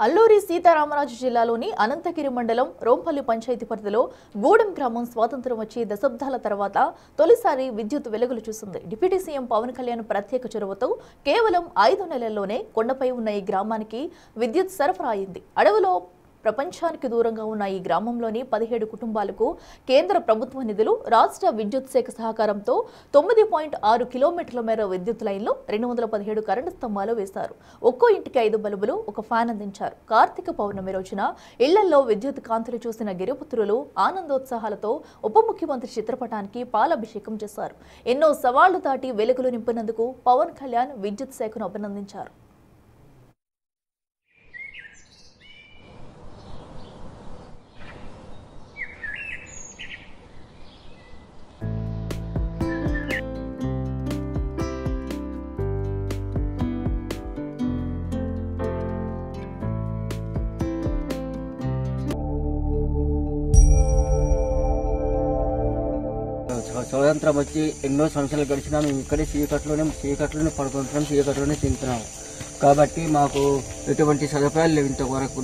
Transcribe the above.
అల్లూరి సీతారామరాజు జిల్లాలోని అనంతగిరి మండలం రోంపల్లి పంచాయతీ పరిధిలో గూడెం గ్రామం స్వాతంత్ర్యం వచ్చి దశాబ్దాల తర్వాత తొలిసారి విద్యుత్ వెలుగులు చూసింది. డిప్యూటీ సీఎం పవన్ కళ్యాణ్ ప్రత్యేక చొరవతో కేవలం 5 నెలల్లోనే కొండపై ఉన్న ఈ గ్రామానికి విద్యుత్ సరఫరా అయింది. అడవిలో ప్రపంచానికి దూరంగా ఉన్న ఈ గ్రామంలోని 17 కుటుంబాలకు కేంద్ర ప్రభుత్వ నిధులు, రాష్ట్ర విద్యుత్ శాఖ సహకారంతో 9.6 కిలోమీటర్ల మేర విద్యుత్ లైన్లు, 217 కరెంటు స్తంభాలు వేశారు. ఒక్కో ఇంటికి 5 బల్బులు, ఒక ఫ్యాన్ అందించారు. కార్తీక పౌర్ణమి రోజున ఇళ్లలో విద్యుత్ కాంతులు చూసిన గిరిపుత్రులు ఆనందోత్సాహాలతో ఉప ముఖ్యమంత్రి చిత్రపటానికి పాలాభిషేకం చేశారు. ఎన్నో సవాళ్లు దాటి వెలుగులు నింపినందుకు పవన్ కళ్యాణ్ విద్యుత్ శాఖను అభినందించారు. స్వతంత్రం వచ్చి ఎన్నో సంవత్సరాలు గడిచినా మేము ఇక్కడే చీకట్లోనే పడుకుంటున్నాం, చీకట్లోనే తింటున్నాం. కాబట్టి మాకు ఎటువంటి సదుపాయాలు లేవు ఇంతవరకు.